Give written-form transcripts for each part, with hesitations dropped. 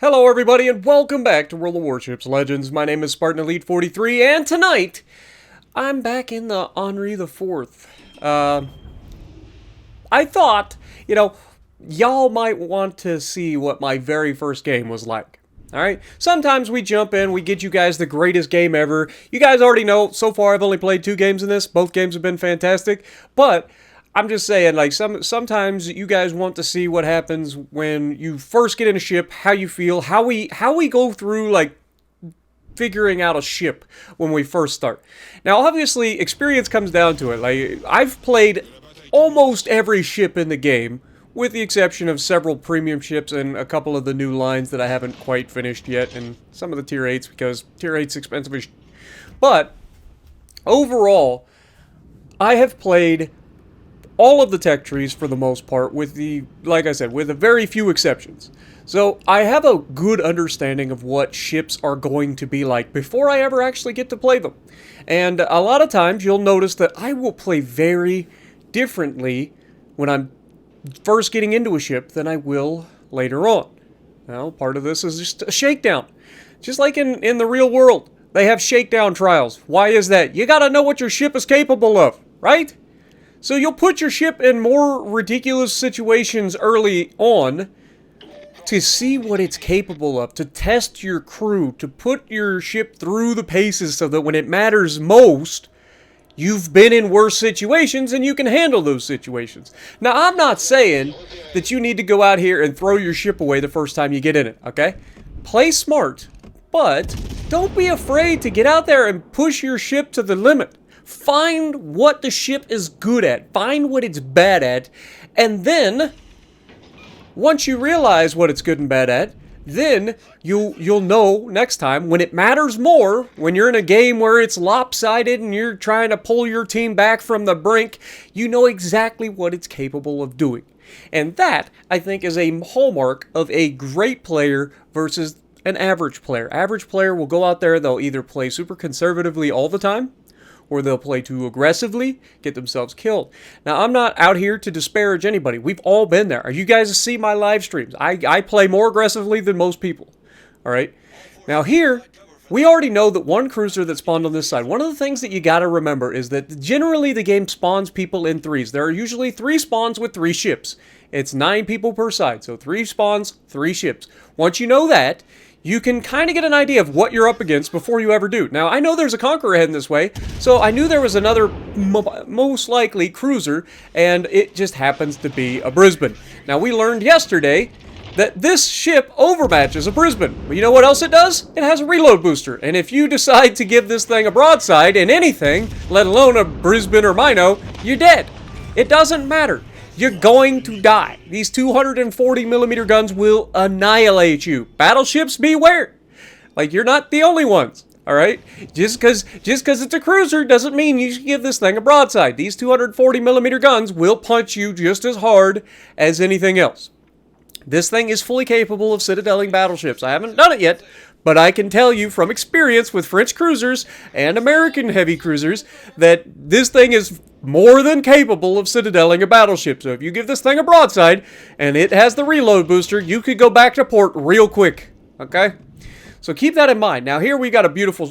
Hello everybody and welcome back to World of Warships Legends. My name is Spartan Elite 43 and tonight I'm back in the Henri IV. I thought, y'all might want to see what my very first game was like. Alright? Sometimes we jump in, we get you guys the greatest game ever. You guys already know, so far I've only played 2 games in this. Both games have been fantastic. But I'm just saying, like, sometimes you guys want to see what happens when you first get in a ship, how you feel, how we go through, like, figuring out a ship when we first start. Now, obviously, experience comes down to it. Like, I've played almost every ship in the game, with the exception of several premium ships and a couple of the new lines that I haven't quite finished yet, and some of the tier 8s, because tier 8's expensive as But, overall, I have played all of the tech trees for the most part, with like I said, with a very few exceptions. So I have a good understanding of what ships are going to be like before I ever actually get to play them. And a lot of times you'll notice that I will play very differently when I'm first getting into a ship than I will later on. Now, part of this is just a shakedown. Just like in the real world, they have shakedown trials. Why is that? You gotta know what your ship is capable of, right? So you'll put your ship in more ridiculous situations early on to see what it's capable of, to test your crew, to put your ship through the paces so that when it matters most, you've been in worse situations and you can handle those situations. Now, I'm not saying that you need to go out here and throw your ship away the first time you get in it, okay? Play smart, but don't be afraid to get out there and push your ship to the limit. Find what the ship is good at. Find what it's bad at. And then, once you realize what it's good and bad at, then you'll know next time when it matters more, when you're in a game where it's lopsided and you're trying to pull your team back from the brink, you know exactly what it's capable of doing. And that, I think, is a hallmark of a great player versus an average player. Average player will go out there, they'll either play super conservatively all the time, or they'll play too aggressively, get themselves killed. Now, I'm not out here to disparage anybody. We've all been there. You guys see my live streams. I play more aggressively than most people. Alright? Now here, we already know that one cruiser that spawned on this side. One of the things that you gotta remember is that generally the game spawns people in 3s. There are usually 3 spawns with 3 ships. It's 9 people per side, so 3 spawns, 3 ships. Once you know that, you can kind of get an idea of what you're up against before you ever do. Now, I know there's a Conqueror heading this way, so I knew there was another most likely cruiser, and it just happens to be a Brisbane. Now, we learned yesterday that this ship overmatches a Brisbane. But you know what else it does? It has a reload booster, and if you decide to give this thing a broadside in anything, let alone a Brisbane or Mino, you're dead. It doesn't matter. You're going to die. These 240mm guns will annihilate you. Battleships, beware. Like, you're not the only ones, alright? Just because it's a cruiser doesn't mean you should give this thing a broadside. These 240mm guns will punch you just as hard as anything else. This thing is fully capable of citadeling battleships. I haven't done it yet, but I can tell you from experience with French cruisers and American heavy cruisers that this thing is more than capable of citadeling a battleship. So if you give this thing a broadside and it has the reload booster, you could go back to port real quick. Okay? So keep that in mind. Now here we got a beautiful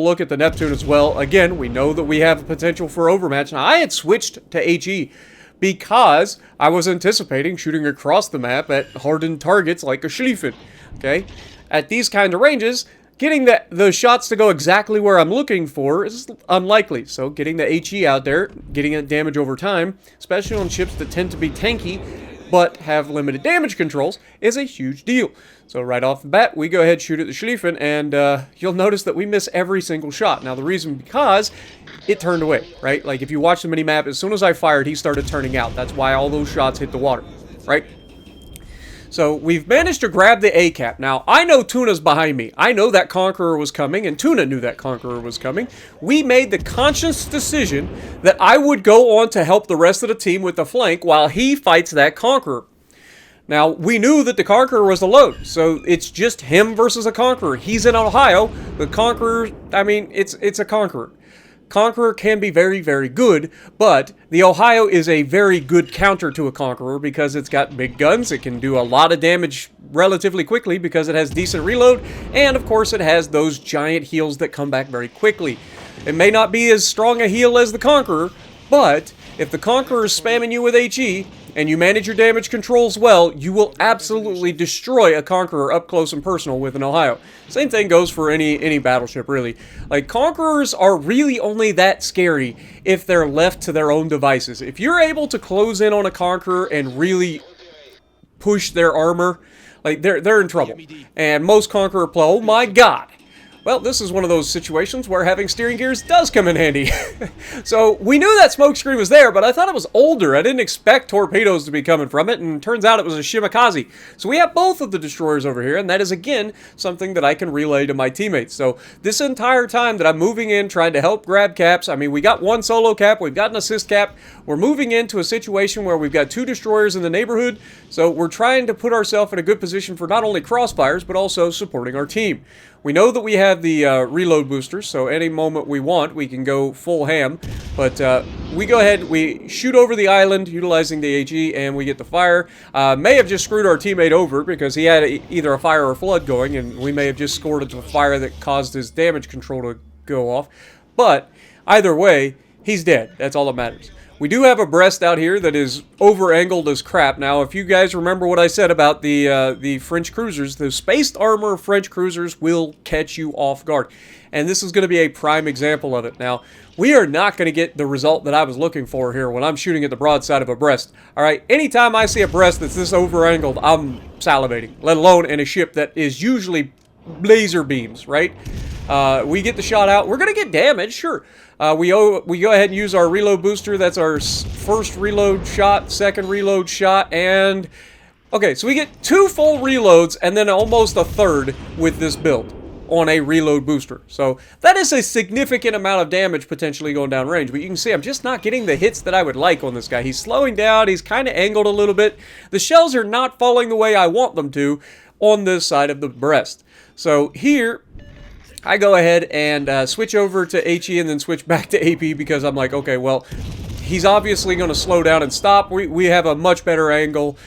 look at the Neptune as well. Again, we know that we have potential for overmatch. Now I had switched to HE because I was anticipating shooting across the map at hardened targets like a Schlieffen. Okay? At these kind of ranges, getting the shots to go exactly where I'm looking for is unlikely. So getting the HE out there, getting it damage over time, especially on ships that tend to be tanky but have limited damage controls, is a huge deal. So right off the bat, we go ahead and shoot at the Schlieffen, and you'll notice that we miss every single shot. Now the reason because it turned away, right? Like if you watch the mini-map, as soon as I fired, he started turning out. That's why all those shots hit the water, right? So we've managed to grab the A-cap. Now, I know Tuna's behind me. I know that Conqueror was coming, and Tuna knew that Conqueror was coming. We made the conscious decision that I would go on to help the rest of the team with the flank while he fights that Conqueror. Now, we knew that the Conqueror was alone, so it's just him versus a Conqueror. He's in Ohio. The Conqueror, I mean, it's a Conqueror. Conqueror can be very, very good, but the Ohio is a very good counter to a Conqueror because it's got big guns, it can do a lot of damage relatively quickly because it has decent reload, and of course it has those giant heals that come back very quickly. It may not be as strong a heal as the Conqueror, but if the Conqueror is spamming you with HE, and you manage your damage controls well, you will absolutely destroy a Conqueror up close and personal with an Ohio. Same thing goes for any battleship, really. Like, Conquerors are really only that scary if they're left to their own devices. If you're able to close in on a Conqueror and really push their armor, like, they're in trouble. And most Conqueror play, oh my god! Well, this is one of those situations where having steering gears does come in handy. So, we knew that smoke screen was there, but I thought it was older. I didn't expect torpedoes to be coming from it, and it turns out it was a Shimakaze. So we have both of the destroyers over here, and that is, again, something that I can relay to my teammates. So, this entire time that I'm moving in, trying to help grab caps, I mean, we got one solo cap, we've got an assist cap, we're moving into a situation where we've got 2 destroyers in the neighborhood, so we're trying to put ourselves in a good position for not only crossfires, but also supporting our team. We know that we have the reload boosters, so any moment we want, we can go full ham. But we go ahead, we shoot over the island utilizing the AG, and we get the fire. May have just screwed our teammate over because he had either a fire or a flood going, and we may have just scored into a fire that caused his damage control to go off. But either way, he's dead. That's all that matters. We do have a breast out here that is over-angled as crap. Now, if you guys remember what I said about the French cruisers, the spaced armor of French cruisers will catch you off guard. And this is going to be a prime example of it. Now, we are not going to get the result that I was looking for here when I'm shooting at the broadside of a breast. Alright, anytime I see a breast that's this over-angled, I'm salivating. Let alone in a ship that is usually laser beams, right? We get the shot out. We're going to get damage, sure. We go ahead and use our reload booster. That's our first reload shot, second reload shot, and... Okay, so we get 2 full reloads and then almost a third with this build on a reload booster. So that is a significant amount of damage potentially going down range. But you can see I'm just not getting the hits that I would like on this guy. He's slowing down. He's kind of angled a little bit. The shells are not falling the way I want them to on this side of the breast. So here... I go ahead and switch over to HE and then switch back to AP because I'm like, okay, well, he's obviously going to slow down and stop. We have a much better angle.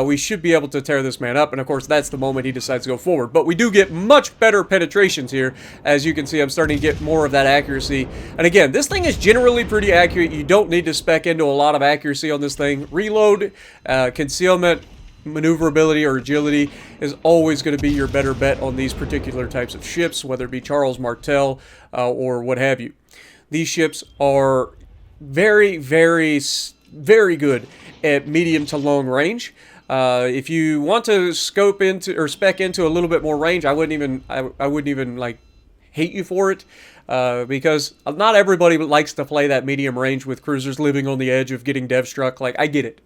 We should be able to tear this man up, and of course, that's the moment he decides to go forward. But we do get much better penetrations here. As you can see, I'm starting to get more of that accuracy. And again, this thing is generally pretty accurate. You don't need to spec into a lot of accuracy on this thing. Reload, concealment, maneuverability or agility is always going to be your better bet on these particular types of ships, whether it be Charles Martel or what have you. These ships are very, very, very good at medium to long range. If you want to scope into or spec into a little bit more range, I wouldn't even like hate you for it. Because not everybody likes to play that medium range with cruisers living on the edge of getting dev struck. Like, I get it.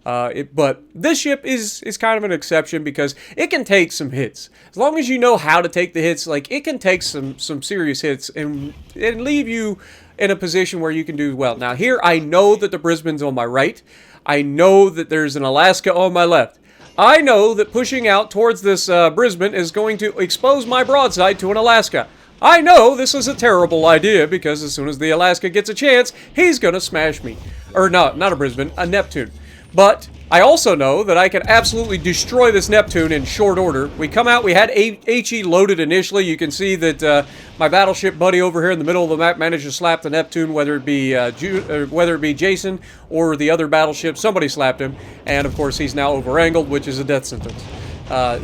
But this ship is kind of an exception because it can take some hits. As long as you know how to take the hits, like, it can take some serious hits and leave you in a position where you can do well. Now, here, I know that the Brisbane's on my right. I know that there's an Alaska on my left. I know that pushing out towards this Brisbane is going to expose my broadside to an Alaska. I know this is a terrible idea because as soon as the Alaska gets a chance, he's going to smash me. Or no, not a Brisbane, a Neptune. But I also know that I can absolutely destroy this Neptune in short order. We come out, we had HE loaded initially. You can see that my battleship buddy over here in the middle of the map managed to slap the Neptune, whether it be Jason or the other battleship. Somebody slapped him, and of course he's now over-angled, which is a death sentence.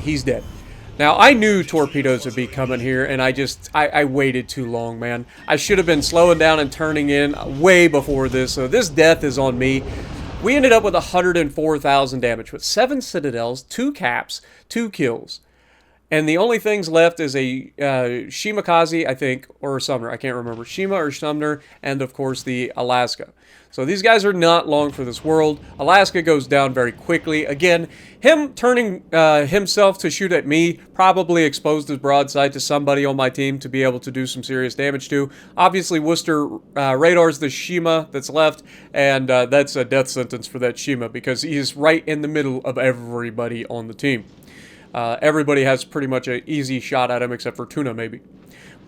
He's dead. Now, I knew torpedoes would be coming here, and I waited too long, man. I should have been slowing down and turning in way before this, so this death is on me. We ended up with 104,000 damage with 7 citadels, 2 caps, 2 kills. And the only things left is a Shimakaze, I think, or a Sumner. I can't remember. Shima or Sumner, and of course the Alaska. So these guys are not long for this world. Alaska goes down very quickly. Again, him turning himself to shoot at me probably exposed his broadside to somebody on my team to be able to do some serious damage to. Obviously, Worcester radars the Shima that's left, and that's a death sentence for that Shima because he is right in the middle of everybody on the team. Everybody has pretty much an easy shot at him except for Tuna, maybe.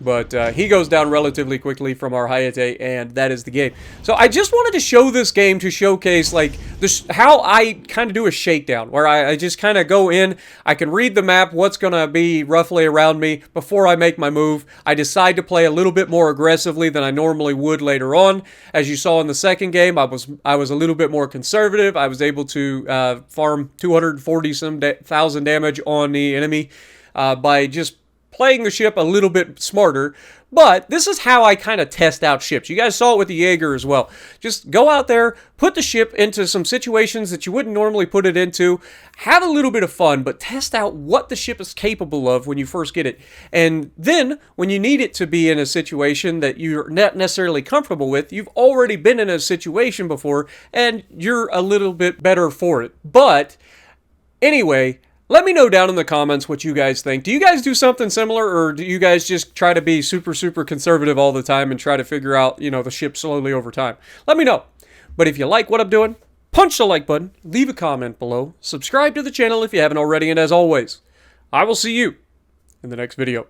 But he goes down relatively quickly from our Hayate, and that is the game. So I just wanted to show this game to showcase like this, how I kind of do a shakedown, where I just kind of go in, I can read the map, what's going to be roughly around me before I make my move. I decide to play a little bit more aggressively than I normally would later on. As you saw in the second game, I was a little bit more conservative. I was able to farm 240,000 damage on the enemy by just playing the ship a little bit smarter. But this is how I kind of test out ships. You guys saw it with the Jaeger as well. Just go out there, put the ship into some situations that you wouldn't normally put it into, have a little bit of fun, but test out what the ship is capable of when you first get it. And then, when you need it to be in a situation that you're not necessarily comfortable with, you've already been in a situation before, and you're a little bit better for it. But, anyway, let me know down in the comments what you guys think. Do you guys do something similar, or do you guys just try to be super, super conservative all the time and try to figure out, you know, the ship slowly over time? Let me know. But if you like what I'm doing, punch the like button, leave a comment below, subscribe to the channel if you haven't already, and as always, I will see you in the next video.